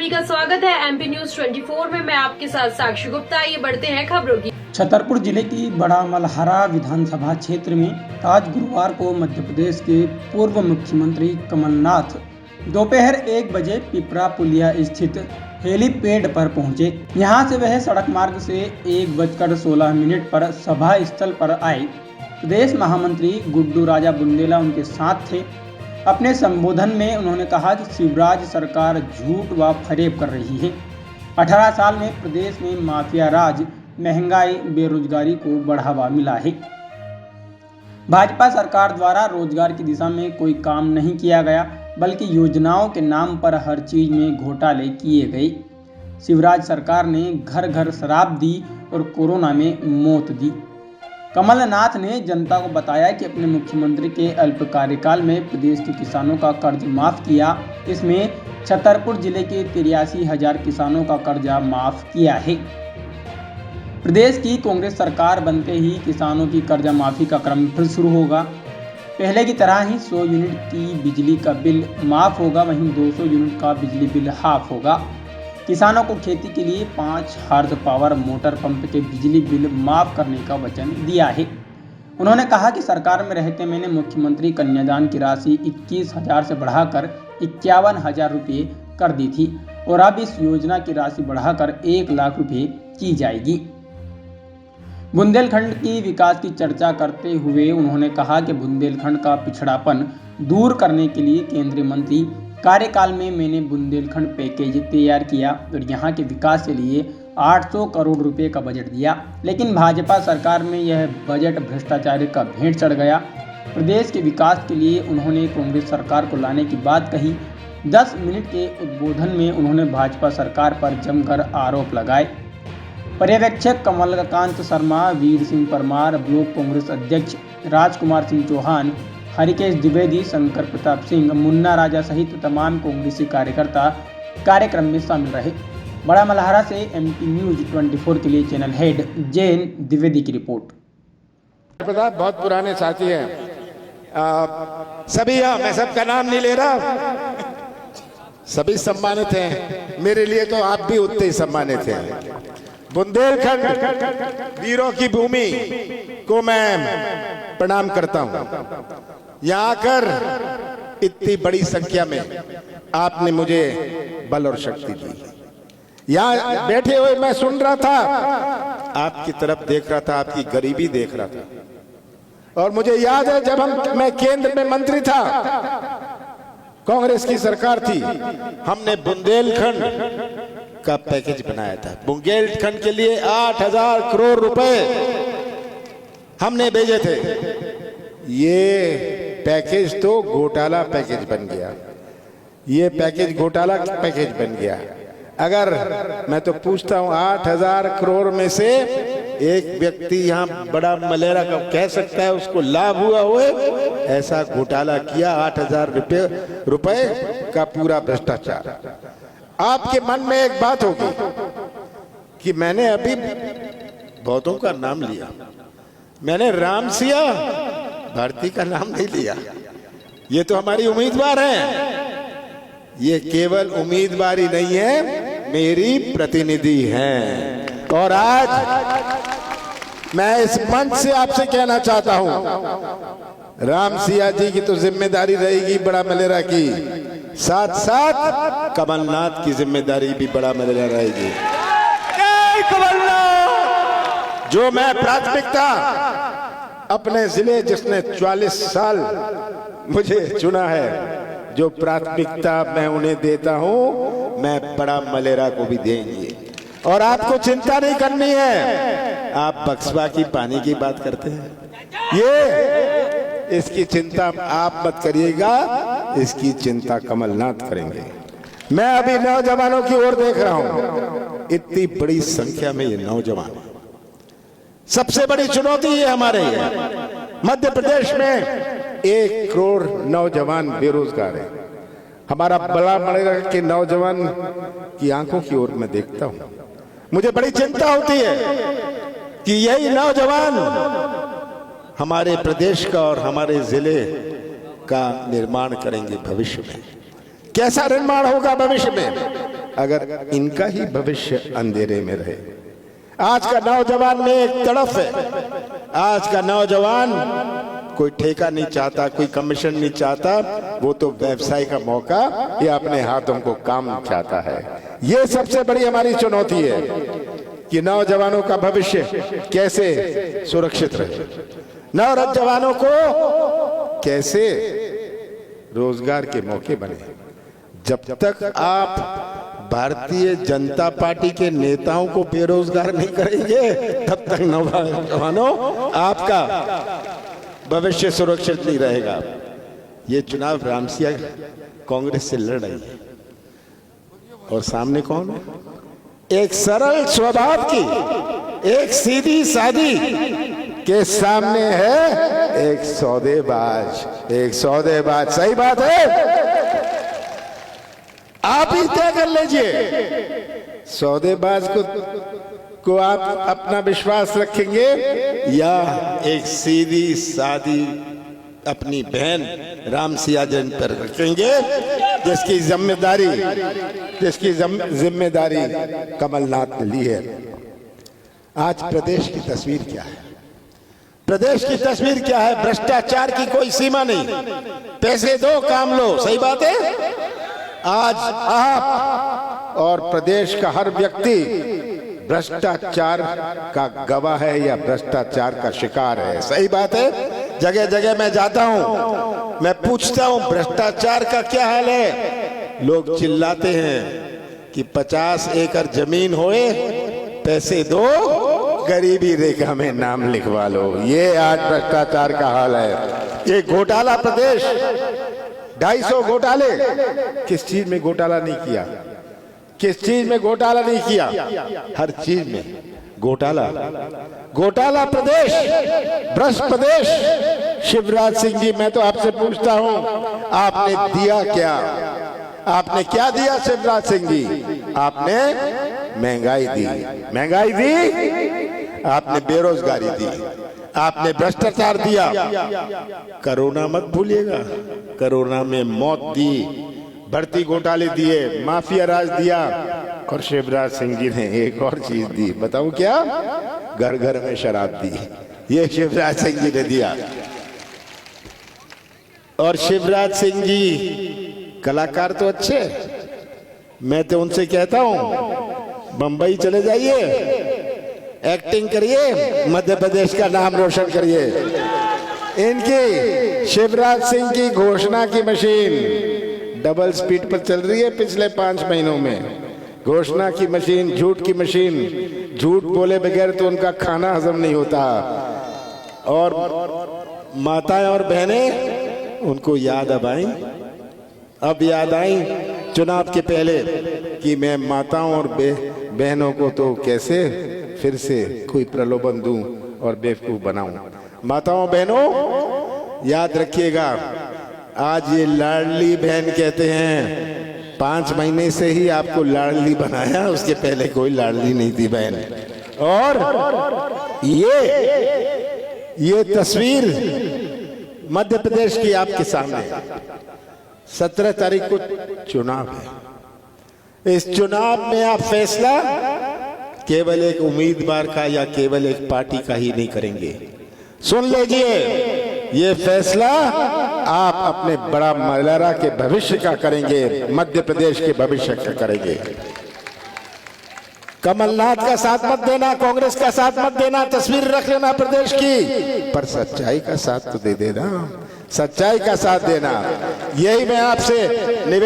सभी का स्वागत है एमपी न्यूज 24 में। मैं आपके साथ साक्षी गुप्ता। ये बढ़ते हैं खबरों की। छतरपुर जिले की बड़ा मलहरा विधानसभा क्षेत्र में आज गुरुवार को मध्य प्रदेश के पूर्व मुख्यमंत्री कमलनाथ दोपहर 1 बजे पिपरा पुलिया स्थित हेलीपैड पर पहुंचे। यहां से वह सड़क मार्ग से 1:16 पर सभा स्थल पर आए। प्रदेश महामंत्री गुड्डू राजा बुंदेला उनके साथ थे। अपने संबोधन में उन्होंने कहा कि शिवराज सरकार झूठ व फरेब कर रही है। 18 साल में प्रदेश में माफिया राज, महंगाई, बेरोजगारी को बढ़ावा मिला है। भाजपा सरकार द्वारा रोजगार की दिशा में कोई काम नहीं किया गया, बल्कि योजनाओं के नाम पर हर चीज में घोटाले किए गए। शिवराज सरकार ने घर घर शराब दी और कोरोना में मौत दी। कमलनाथ ने जनता को बताया कि अपने मुख्यमंत्री के अल्प कार्यकाल में प्रदेश के किसानों का कर्ज माफ किया। इसमें छतरपुर जिले के 83,000 किसानों का कर्जा माफ किया है। प्रदेश की कांग्रेस सरकार बनते ही किसानों की कर्जा माफी का क्रम फिर शुरू होगा। पहले की तरह ही 100 यूनिट की बिजली का बिल माफ होगा, वहीं 200 यूनिट का बिजली बिल हाफ होगा। किसानों को खेती के लिए 5 हॉर्स पावर मोटर पंप के बिजली बिल माफ करने का वचन दिया है। उन्होंने कहा कि सरकार में रहते मैंने मुख्यमंत्री कन्यादान की राशि 21,000 से बढ़ाकर 51,000 रुपये कर दी थी और अब इस योजना की राशि बढ़ाकर 1 लाख रुपये की जाएगी। बुंदेलखंड की विकास की चर्चा करते हुए उन्होंने कहा कि बुंदेलखंड का पिछड़ापन दूर करने के लिए केंद्रीय मंत्री कार्यकाल में मैंने बुंदेलखंड पैकेज तैयार किया और यहाँ के विकास के लिए 800 करोड़ रुपए का बजट दिया, लेकिन भाजपा सरकार में यह बजट भ्रष्टाचार का भेंट चढ़ गया। प्रदेश के विकास के लिए उन्होंने कांग्रेस सरकार को लाने की बात कही। 10 मिनट के उद्बोधन में उन्होंने भाजपा सरकार पर जमकर आरोप लगाए। पर्यवेक्षक कमलकांत शर्मा, वीर सिंह परमार, ब्लॉक कांग्रेस अध्यक्ष राजकुमार सिंह चौहान, हरिकेश द्विवेदी, शंकर प्रताप सिंह, मुन्ना राजा सहित तमाम कांग्रेसी कार्यकर्ता कार्यक्रम में शामिल रहे। बड़ा मलहरा से एमपी न्यूज 24 के लिए चैनल हेड जैन द्विवेदी की रिपोर्ट। बहुत पुराने साथी हैं सभी, मैं सबका नाम नहीं ले रहा, सभी सम्मानित हैं। मेरे लिए तो आप भी उतने ही सम्मानित हैं। बुंदेलखंड वीरों की भूमि को मैं प्रणाम करता हूं। यहाँ आकर इतनी बड़ी संख्या में आपने मुझे बल और शक्ति दी। यहाँ बैठे हुए मैं सुन रहा था, आपकी तरफ देख रहा था, आपकी गरीबी देख रहा था। और मुझे याद है जब मैं केंद्र में मंत्री था, कांग्रेस की सरकार थी, हमने बुंदेलखंड का पैकेज बनाया था। बुंदेलखंड के लिए 8,000 करोड़ रुपए हमने भेजे थे। ये पैकेज तो घोटाला पैकेज बन गया, ये पैकेज घोटाला पैकेज बन गया। अगर मैं तो पूछता हूं 8,000 करोड़ में से एक व्यक्ति यहाँ बड़ा मलेरा का कह सकता है उसको लाभ हुआ हो, ऐसा घोटाला किया 8,000 रुपए का पूरा भ्रष्टाचार। आपके मन में एक बात होगी कि मैंने अभी बहुतों का नाम लिया, मैंने राम सिया भारती का नाम नहीं लिया। ये तो हमारी उम्मीदवार हैं, ये केवल उम्मीदवारी नहीं है, मेरी प्रतिनिधि हैं। और आज मैं इस मंच से आपसे कहना चाहता हूं, राम सिया जी की तो जिम्मेदारी रहेगी बड़ा मलेरा की, साथ साथ कमलनाथ की जिम्मेदारी भी बड़ा मलेरा रहेगी। कमलनाथ जो मैं प्राथमिकता अपने जिले, जिसने 44 साल मुझे चुना है, जो प्राथमिकता मैं उन्हें देता हूं, मैं बड़ा मलेरा को भी देंगे। और आपको चिंता नहीं करनी है। आप बक्सवा की पानी की बात करते हैं, ये इसकी चिंता आप मत करिएगा, इसकी चिंता कमलनाथ करेंगे। मैं अभी नौजवानों की ओर देख रहा हूं, इतनी बड़ी संख्या में ये नौजवान, सबसे बड़ी चुनौती ये हमारे है। मध्य प्रदेश में 1 करोड़ नौजवान बेरोजगार है। हमारा बड़ा मलेरा के नौजवान की आंखों की ओर मैं देखता हूं, मुझे बड़ी चिंता होती है कि यही नौजवान हमारे प्रदेश का और हमारे जिले का निर्माण करेंगे भविष्य में। कैसा निर्माण होगा भविष्य में? अगर इनका ही भविष्य अंधेरे में रहे। आज का नौजवान में एक तड़फ है। आज का नौजवान कोई ठेका नहीं चाहता, कोई कमीशन नहीं चाहता, वो तो व्यवसाय का मौका या अपने हाथों को काम चाहता है। ये सबसे बड़ी हमारी चुनौती है कि नौजवानों का भविष्य कैसे सुरक्षित रहे, नौजवानों को कैसे रोजगार के मौके बने। जब तक आप भारतीय जनता पार्टी के नेताओं को बेरोजगार नहीं करेंगे, तब तक नौजवानों आपका भविष्य सुरक्षित नहीं रहेगा। ये चुनाव रामसिया कांग्रेस से लड़ रही है और सामने कौन है? एक सरल स्वभाव की, एक सीधी सादी के सामने है एक सौदेबाज, एक सौदेबाज। सही बात है, आप ही तय कर लीजिए सौदेबाज को आप अपना विश्वास रखेंगे या एक सीधी सादी अपनी बहन रामसिया जन पर रखेंगे, जिसकी जिम्मेदारी कमलनाथ ने ली है। आज प्रदेश की तस्वीर क्या है? प्रदेश की तस्वीर क्या है? भ्रष्टाचार की कोई सीमा नहीं, पैसे दो काम लो। सही बात है। आज आप और प्रदेश का हर व्यक्ति भ्रष्टाचार का गवाह है या भ्रष्टाचार का शिकार है। सही बात है। जगह जगह मैं जाता हूं, मैं पूछता हूं भ्रष्टाचार का क्या हाल है। लोग चिल्लाते हैं कि 50 एकड़ जमीन होए, पैसे दो, गरीबी रेखा में नाम लिखवा लो। ये आज भ्रष्टाचार का हाल है। ये घोटाला प्रदेश, 250 घोटाले। किस चीज में घोटाला नहीं किया? किस चीज में घोटाला नहीं किया? हर चीज में घोटाला। घोटाला प्रदेश, भ्रष्ट प्रदेश। शिवराज सिंह जी, मैं तो आपसे पूछता हूं, आपने दिया क्या? आपने क्या दिया शिवराज सिंह जी? आपने महंगाई दी, महंगाई दी, आपने बेरोजगारी दी, आपने भ्रष्टाचार दिया। कोरोना मत भूलिएगा, कोरोना में मौत दी, भर्ती घोटाले दिए, माफिया राज दिया। और शिवराज सिंह जी ने एक और चीज दी, बताऊं क्या? घर घर में शराब दी। ये शिवराज सिंह जी ने दिया। और शिवराज सिंह जी कलाकार तो अच्छे, मैं तो उनसे कहता हूं बंबई चले जाइए, एक्टिंग करिए, मध्य प्रदेश का नाम रोशन करिए। इनकी शिवराज सिंह की घोषणा की मशीन डबल स्पीड पर चल रही है पिछले 5 महीनों में। घोषणा की मशीन, झूठ की मशीन, झूठ बोले बगैर तो उनका खाना हजम नहीं होता। और माताएं और बहनें उनको याद अब याद आई चुनाव के पहले कि मैं माताओं और बहनों को तो कैसे फिर से कोई प्रलोभन दूं और बेवकूफ बनाऊं। माताओं बहनों याद रखिएगा, आज ये लाडली बहन कहते हैं, 5 महीने से ही आपको लाडली बनाया, उसके पहले कोई लाडली नहीं थी बहन। और ये तस्वीर मध्य प्रदेश की आपके सामने। 17 तारीख को चुनाव है। इस चुनाव में आप फैसला केवल एक उम्मीदवार का या केवल एक पार्टी का ही नहीं करेंगे। सुन लीजिए, ये फैसला आप अपने बड़ा मल्हारा के भविष्य का करेंगे, मध्य प्रदेश के भविष्य का करेंगे। कमलनाथ का साथ मत देना, कांग्रेस का साथ मत देना, तस्वीर रख लेना प्रदेश की, पर सच्चाई का साथ तो दे देना, सच्चाई का साथ देना। यही मैं आपसे निवेदन